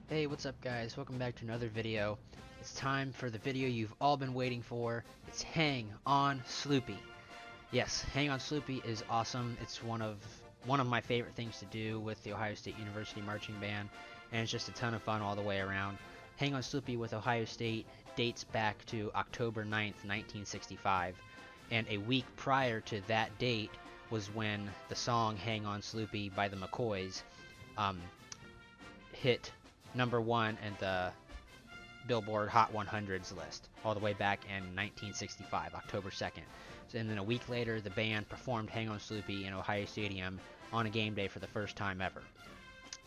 Hey, what's up guys? Welcome back to another video. It's time for the video you've all been waiting for. It's Hang On Sloopy. Yes, Hang On Sloopy is awesome. It's one of my favorite things to do with the Ohio State University Marching Band, and it's just a ton of fun all the way around. Hang On Sloopy with Ohio State dates back to October 9th, 1965, and a week prior to that date was when the song Hang On Sloopy by the McCoys hit #1 in the Billboard Hot 100s list, all the way back in 1965, October 2nd. And then a week later, the band performed Hang On Sloopy in Ohio Stadium on a game day for the first time ever.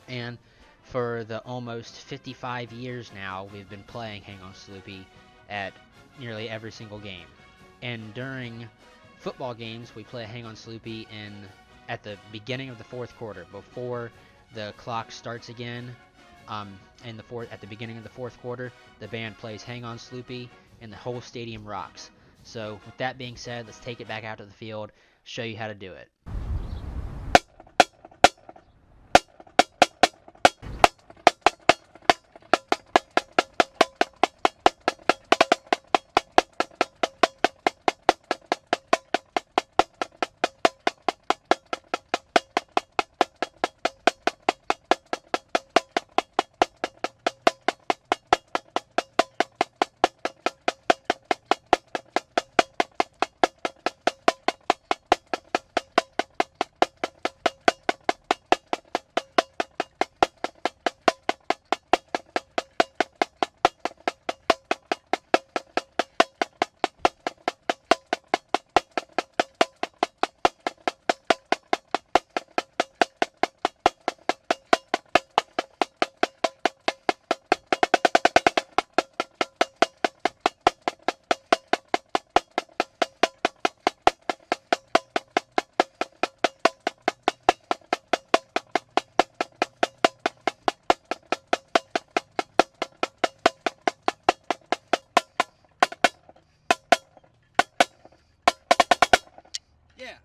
And for the almost 55 years now, we've been playing Hang On Sloopy at nearly every single game. And during football games, we play Hang On Sloopy at the beginning of the fourth quarter, before the clock starts again. At the beginning of the fourth quarter, the band plays Hang On Sloopy, and the whole stadium rocks. So with that being said, let's take it back out to the field, show you how to do it. Yeah.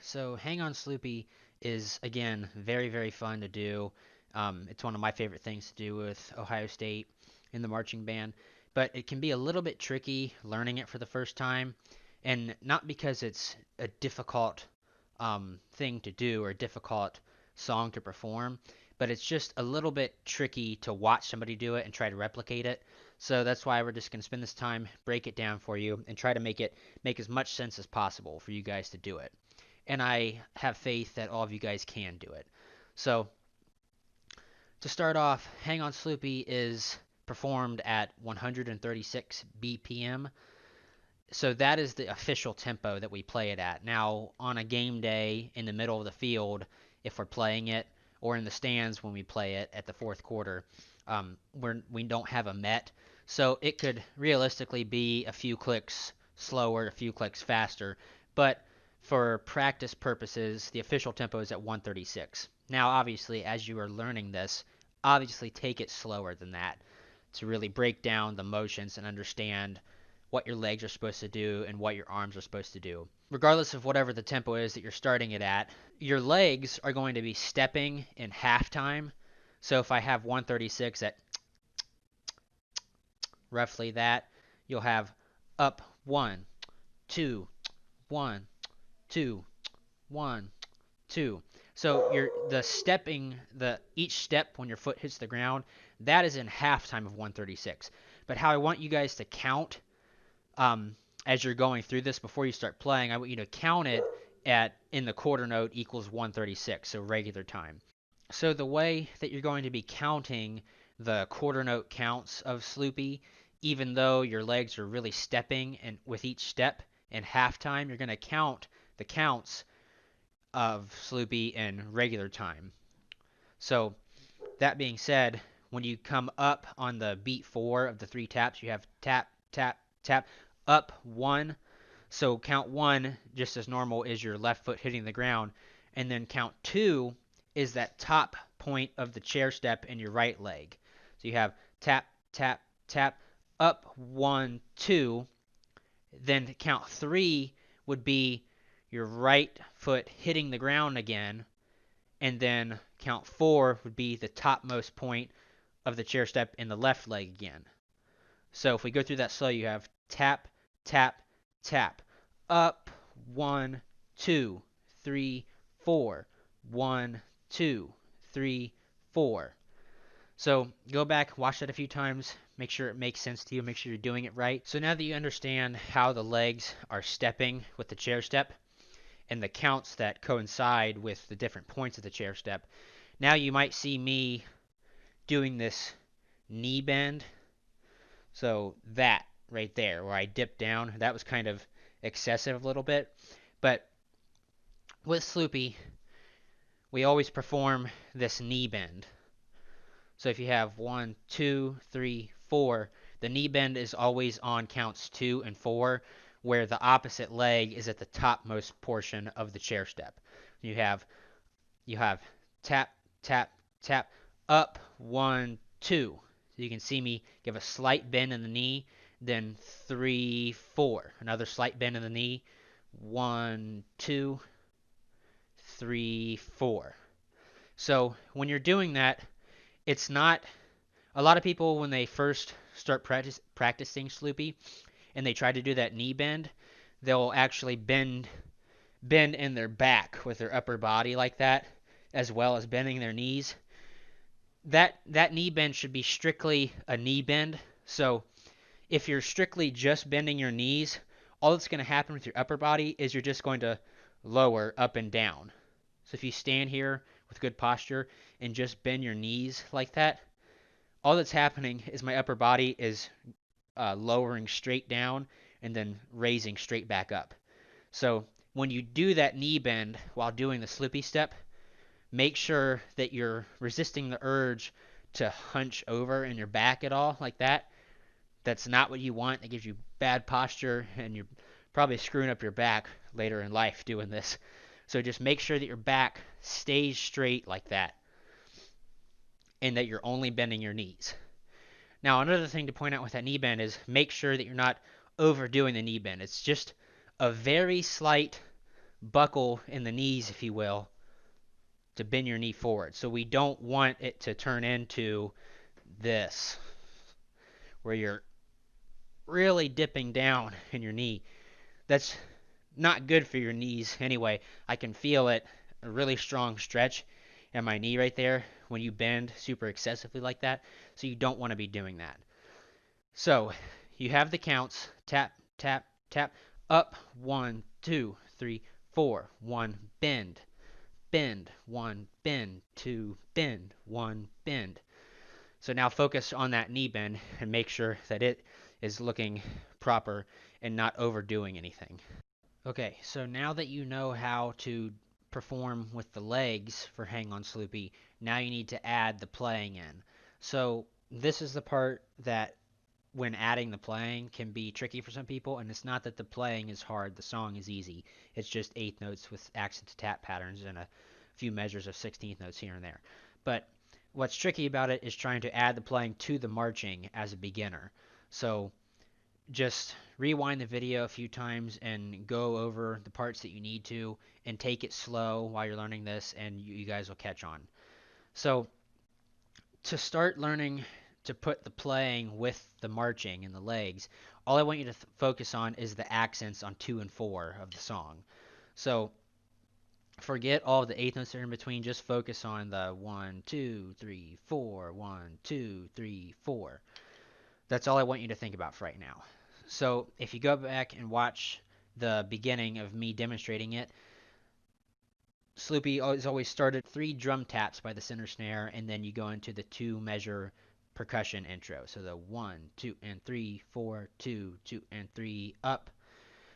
So Hang On Sloopy is, again, very, very fun to do. It's one of my favorite things to do with Ohio State in the marching band, but it can be a little bit tricky learning it for the first time, and not because it's a difficult thing to do or a difficult song to perform, but it's just a little bit tricky to watch somebody do it and try to replicate it. So that's why we're just going to spend this time, break it down for you, and try to make as much sense as possible for you guys to do it. And I have faith that all of you guys can do it. So, to start off, Hang On Sloopy is performed at 136 BPM. So that is the official tempo that we play it at. Now, on a game day in the middle of the field, if we're playing it, or in the stands when we play it at the fourth quarter, we don't have a met. So it could realistically be a few clicks slower, a few clicks faster. But for practice purposes, the official tempo is at 136. Now, obviously, as you are learning this, obviously take it slower than that to really break down the motions and understand what your legs are supposed to do and what your arms are supposed to do. Regardless of whatever the tempo is that you're starting it at, your legs are going to be stepping in halftime. So if I have 136 at roughly that, you'll have up 1, 2, 1, 2, 1, 2. So each step when your foot hits the ground, that is in halftime of 136. But how I want you guys to count as you're going through this before you start playing, I want you to count it in the quarter note equals 136, so regular time. So the way that you're going to be counting the quarter note counts of Sloopy, even though your legs are really stepping, and with each step in halftime, you're going to count the counts of Sloopy in regular time. So that being said, when you come up on the beat 4 of the 3 taps, you have tap, tap, tap, up 1. So count 1, just as normal, is your left foot hitting the ground. And then count 2 is that top point of the chair step in your right leg. So you have tap, tap, tap, up 1, 2. Then count 3 would be your right foot hitting the ground again. And then count 4 would be the topmost point of the chair step in the left leg again. So if we go through that slow, you have tap, tap, tap, up, 1, 2, 3, 4, 1, 2, 3, 4. So go back, watch that a few times, make sure it makes sense to you, make sure you're doing it right. So now that you understand how the legs are stepping with the chair step and the counts that coincide with the different points of the chair step, now you might see me doing this knee bend. So that right there where I dipped down, that was kind of excessive a little bit. But with Sloopy, we always perform this knee bend. So if you have 1, 2, 3, 4, the knee bend is always on counts 2 and 4, where the opposite leg is at the topmost portion of the chair step. You have tap, tap, tap, up, 1, 2. So you can see me give a slight bend in the knee, then 3, 4. Another slight bend in the knee, 1, 2, 3, 4. So when you're doing that, it's not a lot of people when they first start practicing Sloopy and they try to do that knee bend, they'll actually bend in their back with their upper body like that, as well as bending their knees. That knee bend should be strictly a knee bend. So if you're strictly just bending your knees, all that's going to happen with your upper body is you're just going to lower up and down. So if you stand here with good posture and just bend your knees like that, all that's happening is my upper body is lowering straight down and then raising straight back up. So when you do that knee bend while doing the Sloopy step, make sure that you're resisting the urge to hunch over in your back at all like that. That's not what you want. It gives you bad posture and you're probably screwing up your back later in life doing this. So just make sure that your back stays straight like that and that you're only bending your knees. Now, another thing to point out with that knee bend is make sure that you're not overdoing the knee bend. It's just a very slight buckle in the knees, if you will, to bend your knee forward. So we don't want it to turn into this, where you're really dipping down in your knee. That's not good for your knees anyway. I can feel it, a really strong stretch in my knee right there when you bend super excessively like that. So you don't want to be doing that. So you have the counts, tap, tap, tap, up, 1, 2, 3, 4, 1, bend, bend, 1, bend, 2, bend, 1, bend. So now focus on that knee bend and make sure that it is looking proper and not overdoing anything. Okay, so now that you know how to perform with the legs for Hang On Sloopy, now you need to add the playing in. So this is the part that when adding the playing can be tricky for some people, and it's not that the playing is hard, the song is easy. It's just eighth notes with accent to tap patterns and a few measures of 16th notes here and there. But what's tricky about it is trying to add the playing to the marching as a beginner. So just rewind the video a few times and go over the parts that you need to and take it slow while you're learning this, and you guys will catch on. So to start learning to put the playing with the marching and the legs, all I want you to focus on is the accents on 2 and 4 of the song. So forget all the eighth notes that are in between. Just focus on the 1, 2, 3, 4, 1, 2, 3, 4. That's all I want you to think about for right now. So if you go back and watch the beginning of me demonstrating it, Sloopy is always started 3 drum taps by the center snare, and then you go into the 2 measure percussion intro. So the 1, 2, and 3, 4, 2, 2, and 3, up.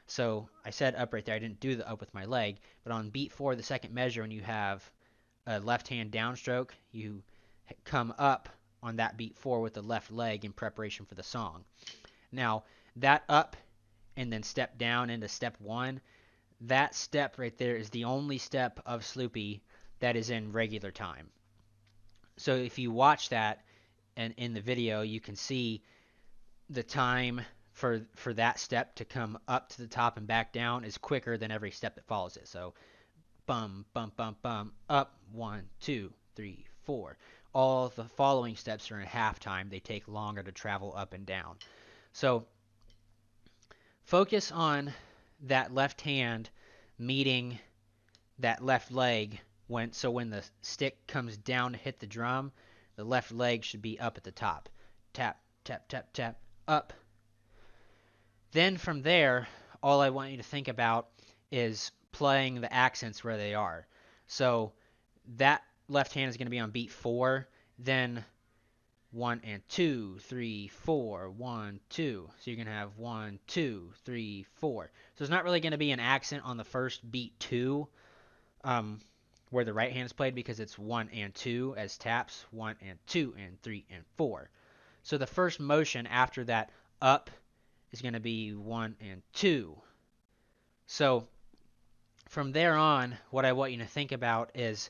So I said up right there. I didn't do the up with my leg, but on beat 4, the second measure, when you have a left hand downstroke, you come up on that beat 4 with the left leg in preparation for the song. Now, that up and then step down into step 1, that step right there is the only step of Sloopy that is in regular time. So if you watch that and in the video, you can see the time for that step to come up to the top and back down is quicker than every step that follows it. So bum, bum, bum, bum, up, 1, 2, 3, 4. all the following steps are in half time. They take longer to travel up and down. So focus on that left hand meeting that left leg when the stick comes down to hit the drum, the left leg should be up at the top. Tap, tap, tap, tap, up. Then from there, all I want you to think about is playing the accents where they are. So that left hand is going to be on beat 4, then 1 and 2, 3, 4, 1, 2. So you're going to have 1, 2, 3, 4. So there's not really going to be an accent on the first beat 2 where the right hand is played because it's 1 and 2 as taps, 1 and 2 and 3 and 4. So the first motion after that up is going to be 1 and 2. So from there on, what I want you to think about is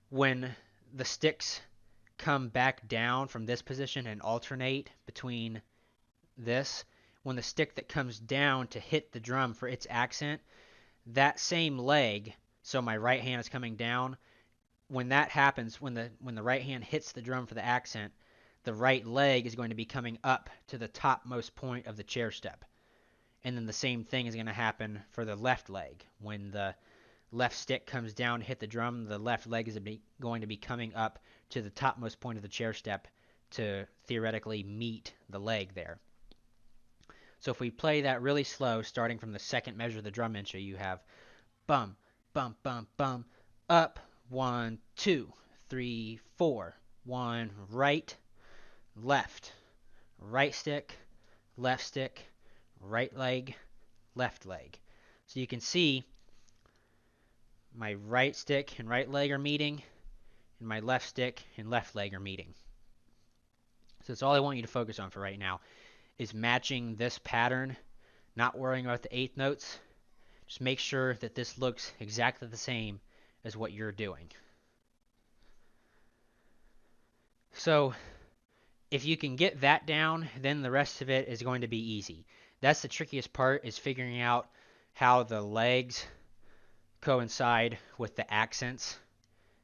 when the sticks come back down from this position and alternate between this, when the stick that comes down to hit the drum for its accent, that same leg, so my right hand is coming down, when that happens, when the right hand hits the drum for the accent, the right leg is going to be coming up to the topmost point of the chair step. And then the same thing is going to happen for the left leg. When the left stick comes down to hit the drum, the left leg is going to be coming up to the topmost point of the chair step to theoretically meet the leg there. So if we play that really slow, starting from the second measure of the drum intro, you have bum, bum, bum, bum, up, 1, 2, 3, 4, 1, right, left, right stick, right leg, left leg. So you can see my right stick and right leg are meeting, and my left stick and left leg are meeting. So that's all I want you to focus on for right now, is matching this pattern, not worrying about the eighth notes. Just make sure that this looks exactly the same as what you're doing. So if you can get that down, then the rest of it is going to be easy. That's the trickiest part, is figuring out how the legs coincide with the accents.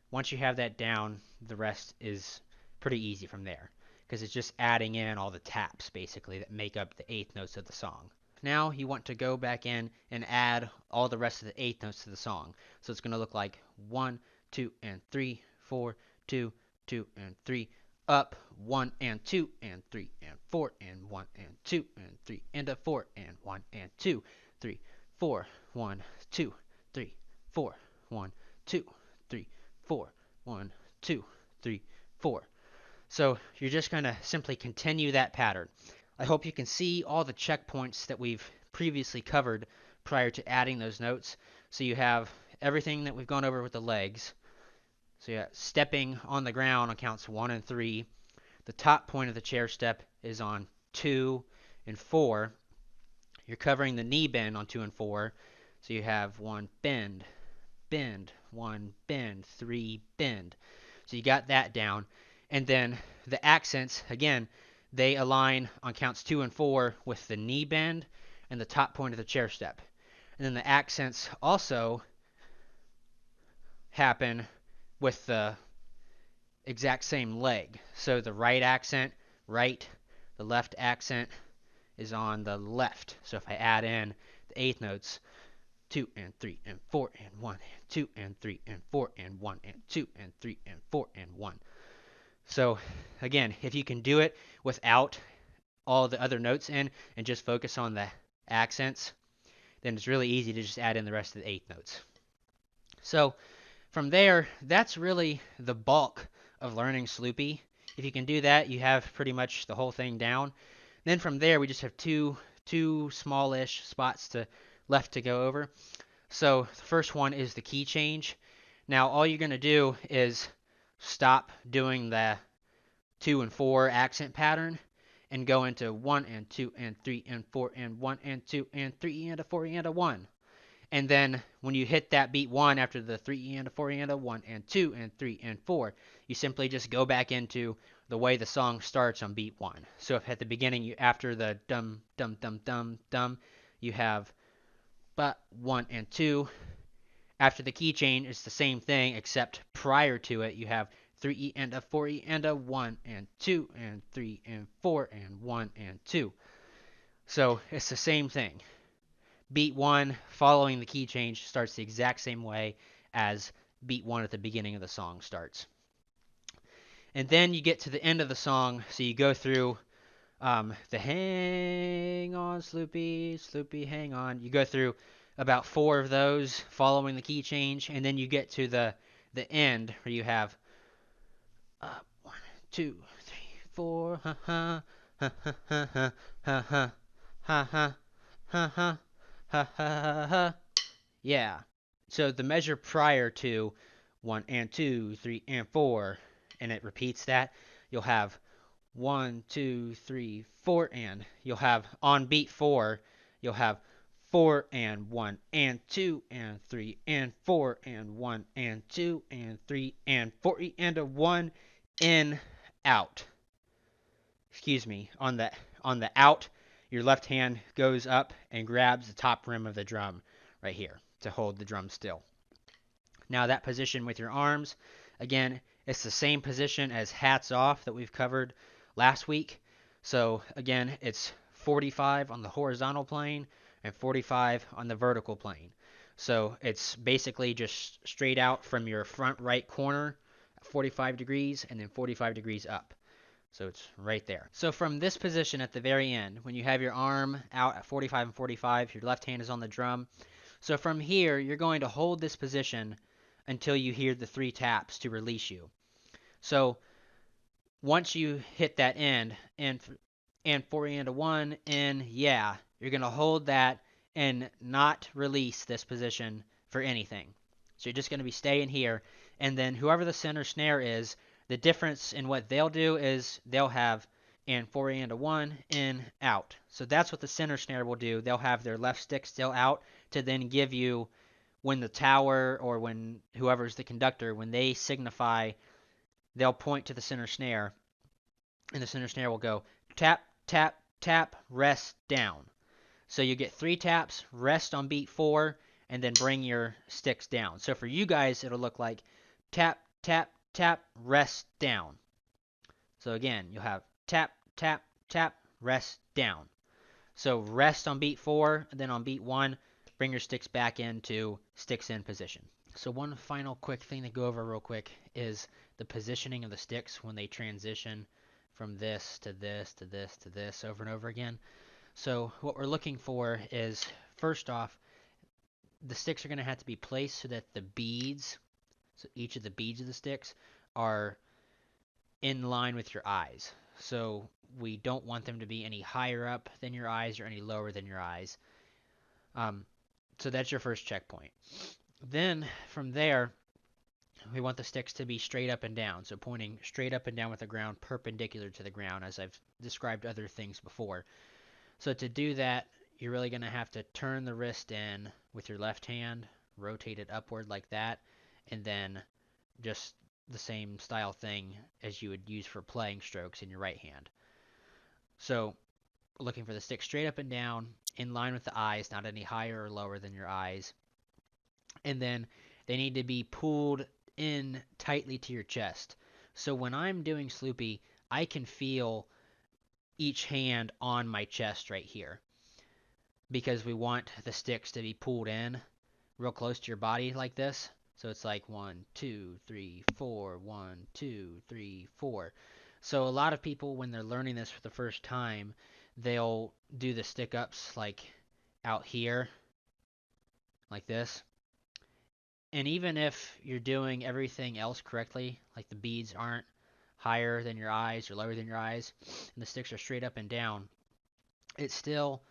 Once you have that down, the rest is pretty easy from there, because it's just adding in all the taps basically that make up the eighth notes of the song. Now you want to go back in and add all the rest of the eighth notes to the song. So it's going to look like 1, 2, and 3, 4, 2, 2, and 3, up, 1 and 2 and 3 and 4 and 1 and 2 and 3 and a 4 and 1 and 2, 3, 4, 1, 2, 3, 4, 1, 2, 3, 4, 1, 2, 3, 4. So you're just going to simply continue that pattern. I hope you can see all the checkpoints that we've previously covered prior to adding those notes. So you have everything that we've gone over with the legs. So yeah, stepping on the ground on counts 1 and 3. The top point of the chair step is on 2 and 4. You're covering the knee bend on 2 and 4. So you have 1 bend, bend, 1 bend, 3 bend. So you got that down. And then the accents, again, they align on counts 2 and 4 with the knee bend and the top point of the chair step. And then the accents also happen with the exact same leg. So the right accent, right, the left accent is on the left. So if I add in the eighth notes, 2 and 3 and 4 and 1 and 2 and 3 and 4 and 1 and 2 and 3 and 4 and 1. So again, if you can do it without all the other notes in and just focus on the accents, then it's really easy to just add in the rest of the eighth notes. So from there, that's really the bulk of learning Sloopy. If you can do that, you have pretty much the whole thing down. Then from there, we just have two smallish spots left to go over. So the first one is the key change. Now all you're going to do is stop doing the 2 and 4 accent pattern and go into 1 and 2 and 3 and 4 and 1 and 2 and 3 and a 4 and a 1. And then when you hit that beat 1 after the 3 and a 4 and a 1 and 2 and 3 and 4, you simply just go back into the way the song starts on beat 1. So if at the beginning, after the dum, dum, dum, dum, dum, you have but 1 and 2. After the key change, it's the same thing, except prior to it, you have 3 and a 4 and a 1 and 2 and 3 and 4 and 1 and 2. So it's the same thing. Beat 1 following the key change starts the exact same way as beat 1 at the beginning of the song starts. And then you get to the end of the song, so you go through the Hang On Sloopy, Sloopy Hang On. You go through about 4 of those following the key change, and then you get to the end where you have 1, 2, 3, 4, ha ha, ha ha ha ha ha ha ha ha ha ha ha ha ha. Yeah. So the measure prior to 1 and 2, 3 and 4, and it repeats that, you'll have 1, 2, 3, 4, and you'll have on beat 4, you'll have 4 and 1 and 2 and 3 and 4 and 1 and 2 and 3 and 4 and a 1 in out. Excuse me. On the out, your left hand goes up and grabs the top rim of the drum right here to hold the drum still. Now that position with your arms, again, it's the same position as hats off that we've covered last week. So again, it's 45 on the horizontal plane and 45 on the vertical plane. So it's basically just straight out from your front right corner at 45 degrees and then 45 degrees up. So it's right there. So from this position at the very end, when you have your arm out at 45 and 45, your left hand is on the drum. So from here, you're going to hold this position until you hear the 3 taps to release you. So once you hit that end, and 4 and a 1, and yeah, you're going to hold that and not release this position for anything. So you're just going to be staying here, and then whoever the center snare is, the difference in what they'll do is they'll have and 4 and a 1, in, out. So that's what the center snare will do. They'll have their left stick still out to then give you, when the tower or when whoever's the conductor, when they signify, they'll point to the center snare, and the center snare will go tap, tap, tap, rest, down. So you get 3 taps, rest on beat 4, and then bring your sticks down. So for you guys, it'll look like tap, tap, tap, rest, down. So again, you'll have tap, tap, tap, rest, down. So rest on beat 4, and then on beat 1, bring your sticks back into sticks in position. So one final quick thing to go over real quick is the positioning of the sticks when they transition from this to this to this to this over and over again. So what we're looking for is, first off, the sticks are going to have to be placed so that the beads, so each of the beads of the sticks, are in line with your eyes. So we don't want them to be any higher up than your eyes or any lower than your eyes. So that's your first checkpoint. Then from there, we want the sticks to be straight up and down. So pointing straight up and down with the ground, perpendicular to the ground, as I've described other things before. So to do that, you're really going to have to turn the wrist in with your left hand, rotate it upward like that, and then just the same style thing as you would use for playing strokes in your right hand. So looking for the stick straight up and down, in line with the eyes, not any higher or lower than your eyes. And then they need to be pulled in tightly to your chest. So when I'm doing Sloopy, I can feel each hand on my chest right here, because we want the sticks to be pulled in real close to your body like this. So it's like 1, 2, 3, 4, 1, 2, 3, 4. So a lot of people, when they're learning this for the first time, they'll do the stick ups like out here, like this. And even if you're doing everything else correctly, like the beads aren't higher than your eyes or lower than your eyes, and the sticks are straight up and down, it still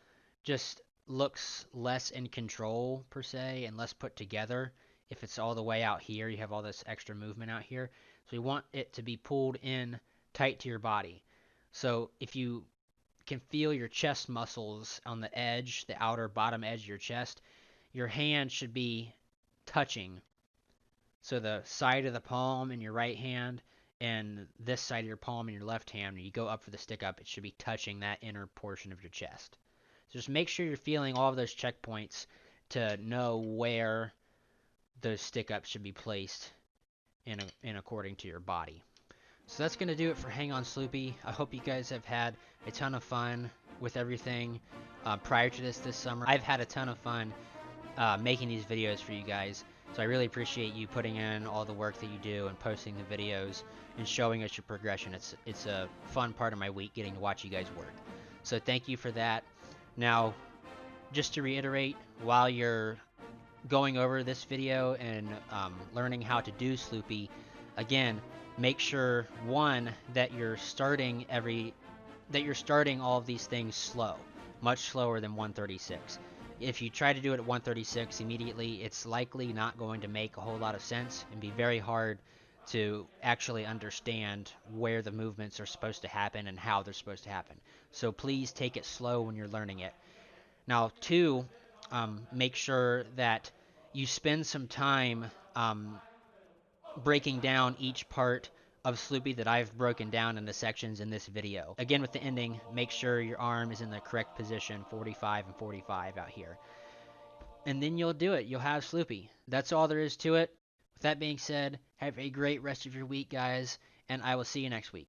just looks less in control per se and less put together if it's all the way out here. You have all this extra movement out here. So you want it to be pulled in tight to your body. So if you can feel your chest muscles on the edge, the outer bottom edge of your chest, your hand should be touching. So the side of the palm in your right hand and this side of your palm in your left hand, when you go up for the stick up, it should be touching that inner portion of your chest. So just make sure you're feeling all of those checkpoints to know where those stick ups should be placed in according to your body. So that's going to do it for Hang On Sloopy. I hope you guys have had a ton of fun with everything prior to this summer. I've had a ton of fun making these videos for you guys. So I really appreciate you putting in all the work that you do and posting the videos and showing us your progression. It's a fun part of my week getting to watch you guys work. So thank you for that. Now, just to reiterate, while you're going over this video and learning how to do Sloopy, again, make sure one that you're starting all of these things slow, much slower than 136. If you try to do it at 136 immediately, it's likely not going to make a whole lot of sense and be very hard to actually understand where the movements are supposed to happen and how they're supposed to happen. So please take it slow when you're learning it. Now, two, make sure that you spend some time breaking down each part of Sloopy that I've broken down into sections in this video. Again, with the ending, make sure your arm is in the correct position, 45 and 45 out here. And then you'll do it. You'll have Sloopy. That's all there is to it. With that being said, have a great rest of your week, guys, and I will see you next week.